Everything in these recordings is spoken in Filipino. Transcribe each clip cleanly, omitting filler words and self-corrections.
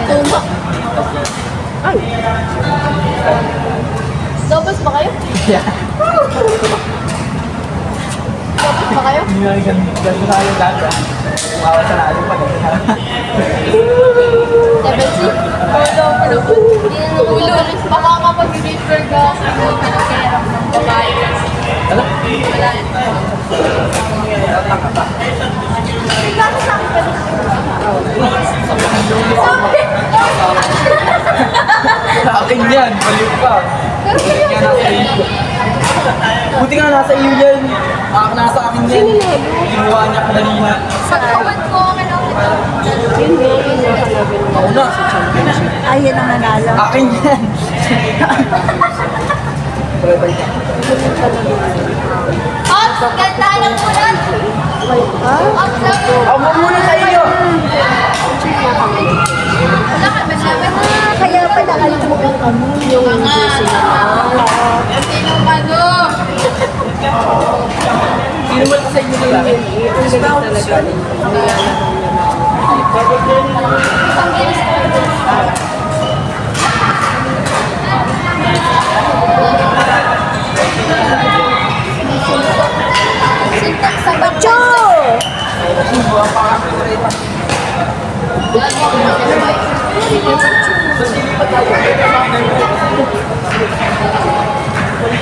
Tuma. Ay. Dobas ba kayo? Yeah. Dobas ba kayo? Hindi na ganito na yung dati. Umawa sa natin pa. Level C? Hindi na nagulo. Baka kapag-refer ka sa pinakahirap ng babae. Ano? Wala. Bakit sa akin pwede? Sa akin yan, baliw ka. Buti nga nasa iyo. Buti nga nasa iyo yan. Nasa akin yan. Kinuha niya kanina. Pagkawan ko, kailangan Yun nga, yun nga kalaban mo. Ako na. Sa championship. Ay, yan ang nanalo. Akin yan. Ops, gandahan ng punan! Ops, lang! Ako muna sa iyo. Wala ka ba naman? Kaya pa nakalimutan kami yung Mga, sino ano? Sino mo sa iyo nila? Ang galing talaga rin. Isang bilis ko. Sintak sa Pacho!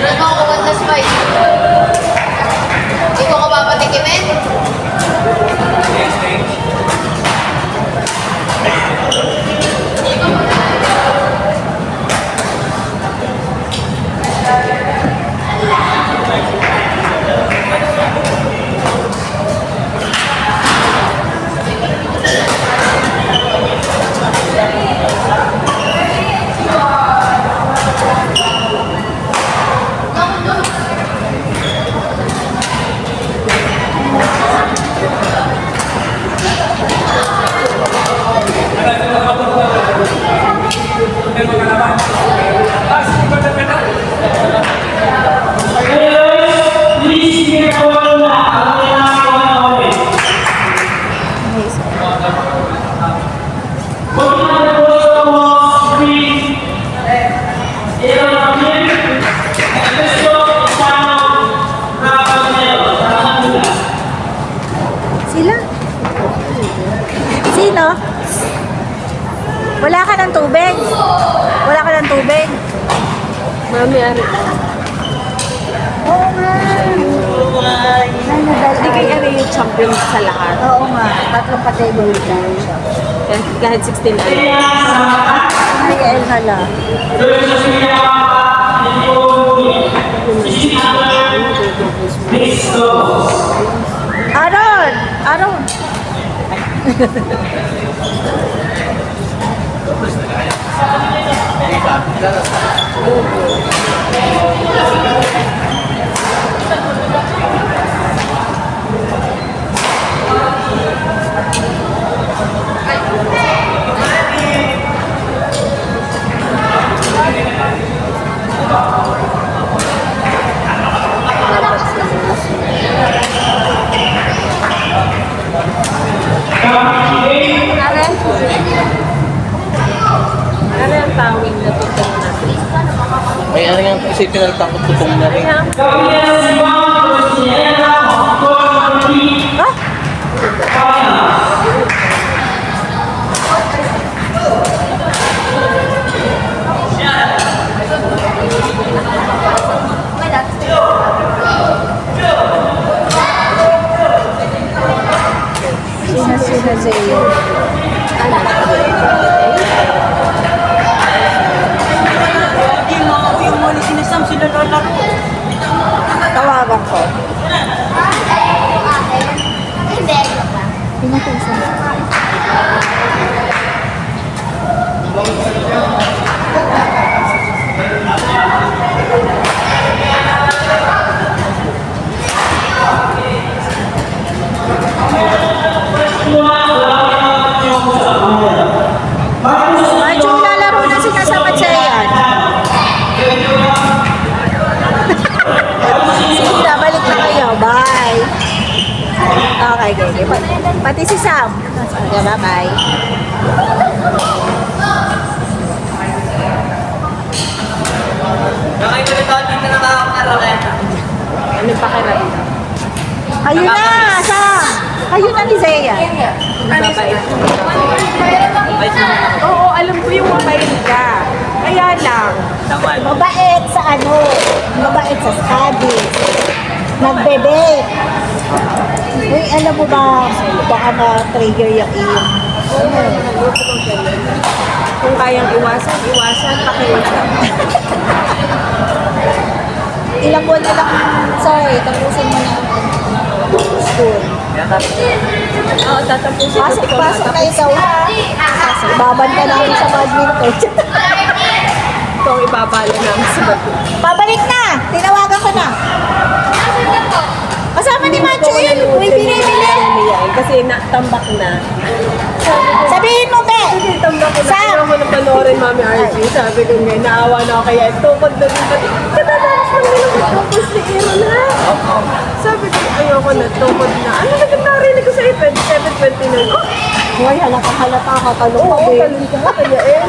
Ano ako ganda spice? Hindi ko ka papatikimin? Sila? Sino? Wala ka ng tubig? Wala ka ng tubig? Mami, ari. Oo nga. Ay, Hindi nadala. kay ari yung champion sa lahat. Oo nga. Tatlong category lang siya. Kahit 16 ano. Ay, El hala. Aaron! Aaron! Ano ang tawing na tutong natin? May ano nga kasi pinagtakot tutong na rin. Sina Zeo. Tawagan ko. Hindi, joke lang. Pinatusan. Medyo lalaro na sila sa Matsayan. Sige na, balik na kayo. Bye. Okay, okay. Pati si Sam. Bakit ko nito dito na nakakaralan? Ano pa kiramdam? Ayun na, Sam! Ayun na ni Zea. Mabait. Bait mo naman. Oo, alam ko yung mabait ka. Kaya lang. Tama. Mabait sa ano, mabait sa studies. Nagbe-bake. Uy, alam mo ba, baka ma-trigger yung iyong. Kung kayang iwasan, pakiwasan. Ilang buwan na lang, sorry, tapusin mo na ang school. Oo, tatapusin ko. Pasok na ikaw ha. Baban ka namin sa badminton. Ito ang ibabalo namin sa bato. Pabalik na! Tinawagan ko na. Kasama ni Macho yun. May binibili. Yan, kasi natambak na. Sabihin mo, Be! Kasi tambak ko na. Sam! Kaya mo na panoorin, Mami RG. Sabi ko nga, naawa na ako kaya ito. Pag naging pati, katatalas lang nila mag-focus ni Iro na. Sabi ko, ayoko na, tukod na. Ano na narinig ko sa 27-29? Oh, Hoy, halata ka. Talong ka, oo, Be. talong ka nga, kaya eh.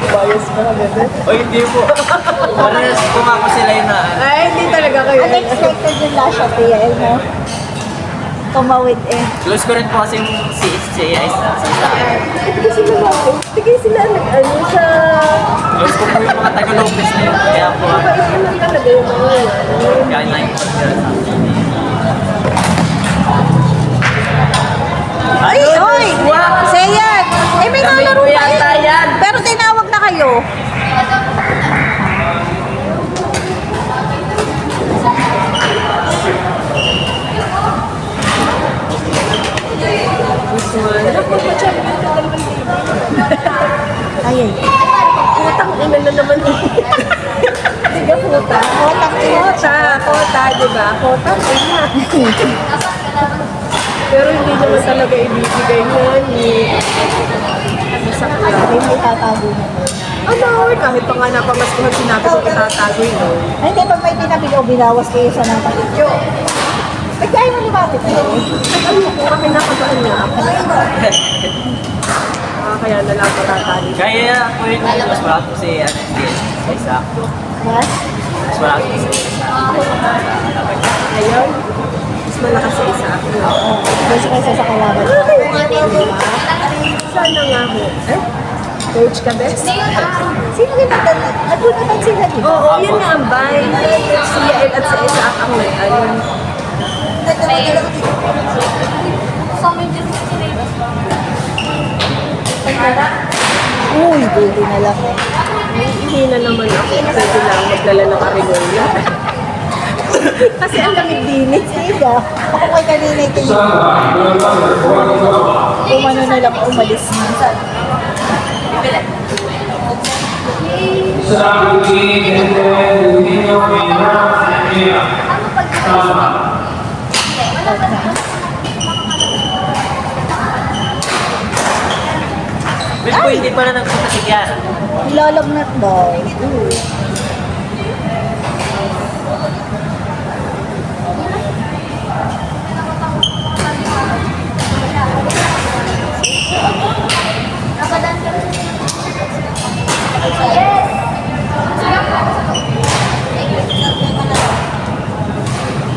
Bias ka na, bebe. O hindi po. Parehas kung ako sila yun na. Ay, hindi talaga kayo. Unexpected yung last shot, eh. Ano? Tumawid eh. Close ko rin po kasi si Jay sa akin. Hindi sila bakit? Sige sila nag-ano sa... Close ko po yung mga taga-Lopez na yun. Kaya po, Mabait naman talaga yung mga yan. kaya na-import sila sa akin. Ay, oy! Seyan! Eh, may nalaro pa yata eh. yan. Pero tinawag na kayo. Ay, ay. Putang ina na naman eh. Sige, puta. Kotang Kota, di ba? Kota, ina. Pero hindi naman talaga ibibigay yan eh. Masakit. Hindi tatago mo muna. Ano, kahit pa nga napamaskuhan sinabi ko itatagoy, no? Ay, hindi, pag may tinapid o binawas kayo sa napakityo. Ay, kaya mo lumapit na yun. Ayoko, kami nakabaan niya ako. Kaya na lang matatali. Kaya po yun, mas malaki po si Isaac. Mas? Mas malaki po si Isaac. Ayun, mas malakas sa isa ako. Kasi kayo sa kalaban. Sana nga ho. Eh? Coach ka, best? Sino yung nagdala? Ano naman sila, di ba? Oo, yun nga ang bay. Si Yael at sa isa ang nag-ano. Uy, buti na lang eh. Hindi na naman ako pwede lang magdala ng arigola. Kasi ang lamig din eh. Sige, ako kay kanina ito yung umano na lang umalis na. Wait po, hindi pa na nagpunta si Kiara. Nilalagnat daw.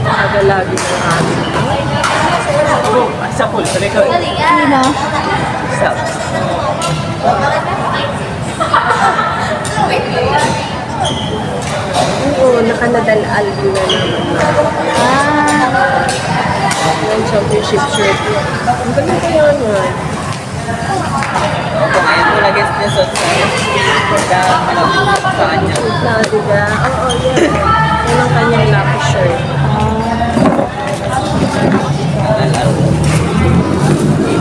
Nagalagi ng amin. Oh, sa pool, sa likod. Sino? Stop. Oo, nakanadal albi na naman. Ah, Yung championship shirt. Ang galing kaya nga. Opo, ngayon po nag-guest niya sa kanya. Na, diba? Oo, yan. Yan ang kanyang lucky shirt.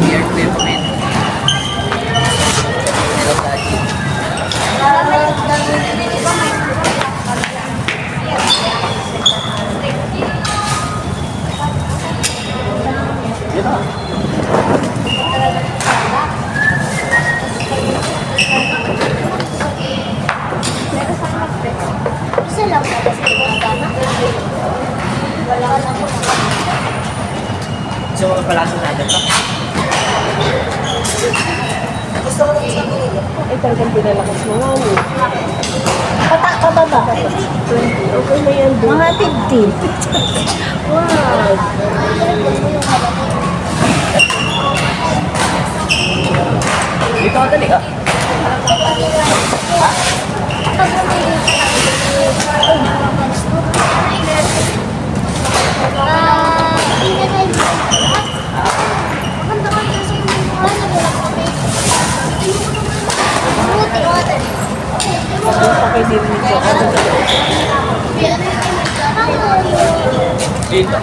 Year equipment. Hello, Daddy. Isa lang na kasi gumagana. Wala ka lang po. So, palasa na dito. Ay, talagang pinalakas mo nga mo. Pababa. 20. Okay na yan, doon. Mga 15. Wow. Dito ka dali ah. Doon pa kay Dirito. Dito.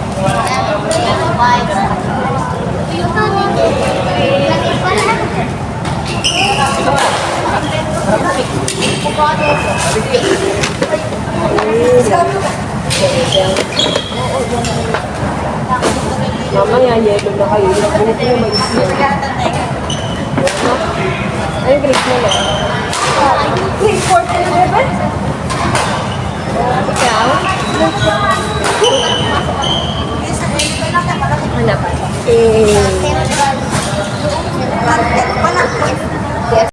Mamaya, yelo na kayo. Buti na mag-isip. Ay, grade na lang. Grade 4 to 11? Ikaw? Anak.